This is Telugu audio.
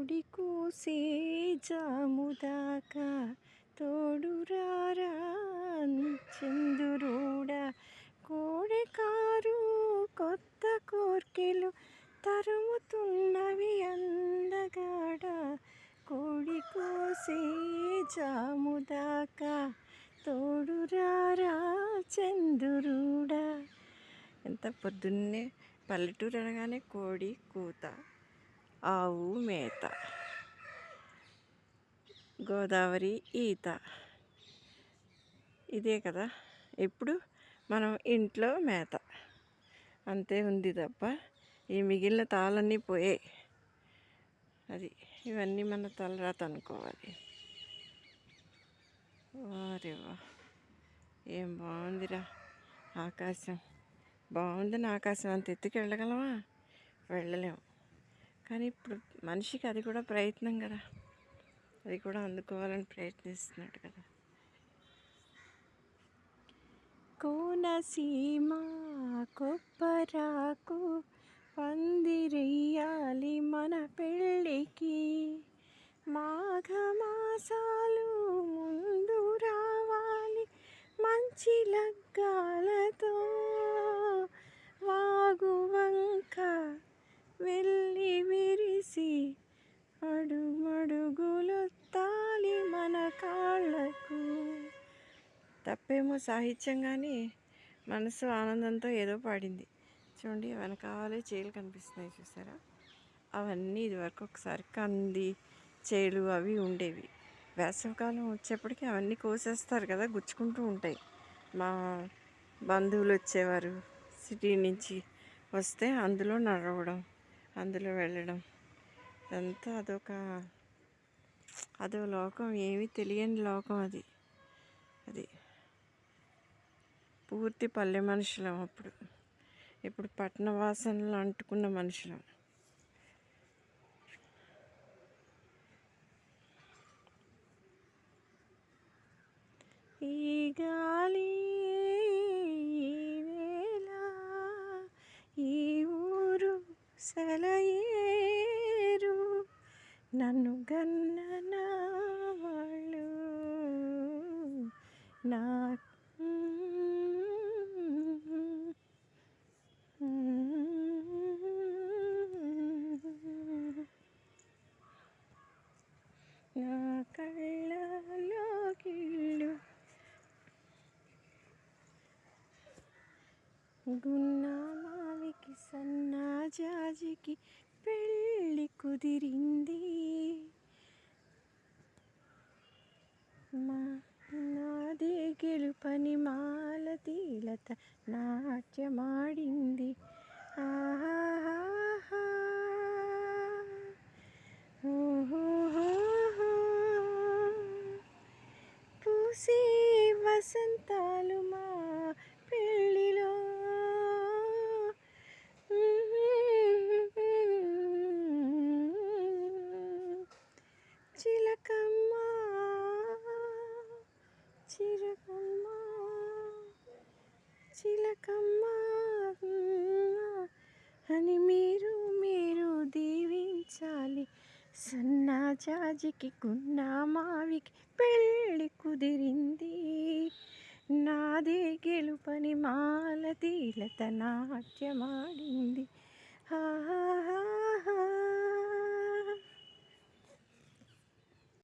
కోడి కూసే జాముదాకా తోడురారా చందురుడా. కోడె కారు కొత్త కోర్కెలు తరుముతున్నవి అందగాడ. కోడి కోసే జాముదాకా తోడురారా చందురుడా. ఎంత పొద్దున్నే పల్లెటూరు అనగానే కోడి కూత, ఆవు మేత, గోదావరి ఈత, ఇదే కదా ఇప్పుడు మనం ఇంట్లో మేత. అంతే ఉంది తప్ప ఈ మిగిలిన తాళన్నీ పోయాయి. అది ఇవన్నీ మన తలరాత అనుకోవాలి. వారేవా ఏం బాగుందిరా ఆకాశం. బాగుందని ఆకాశం అంత ఎత్తుకు వెళ్ళగలమా? వెళ్ళలేము. కానీ ఇప్పుడు మనిషికి అది కూడా ప్రయత్నం కదా, అది కూడా అందుకోవాలని ప్రయత్నిస్తున్నాడు కదా. కోనసీమ కొప్పరాకు పందిరెయ్యాలి మన పెళ్ళికి. మాఘమాసాలు ముందు రావాలి మంచి లగ్గాలతో. వాగువంక వెళ్ళి విరిసి అడుగడుగులొత్తాలి మన కాళ్ళకు. తప్పేమో సాహిత్యం, కానీ మనసు ఆనందంతో ఏదో పాడింది. చూడండి వెనకాలే చేలు కనిపిస్తున్నాయి, చూసారా? అవన్నీ ఇదివరకు ఒకసారి కంది చేలు అవి ఉండేవి. వేసవికాలం వచ్చేప్పటికి అవన్నీ కోసేస్తారు కదా, గుచ్చుకుంటూ ఉంటాయి. మా బంధువులు వచ్చేవారు సిటీ నుంచి, వస్తే అందులో నడవడం, అందులో వెళ్ళడం, అంతా అదో లోకం, ఏమీ తెలియని లోకం అది. అది పూర్తి పల్లె మనుషులం అప్పుడు. ఇప్పుడు పట్టణ వాసనలు అంటుకున్న మనుషులం. ఈ గాలి ఈ నేల ఈ ఊరు సెలయేరు నన్ను గన్న నా వాళ్ళు నా నా కళ్ళలో కిళ్ళు గున్నామావికి సన్నాజాజికి పెళ్ళి కుదిరింది. నాదే గెలుపని మాలతీలత నాట్యమాడింది. ఆహా పూసే వసంతాలు మా పెళ్ళిలో. చిలకమ్మ చిలకమ్మ చిలకమ్మ అని మీరు దీవించాలి. సన్నాజాజికి గున్నామావికి పెళ్ళి కుదిరింది. నాదే గెలుపని మాలతీలత నాట్యమాడింది.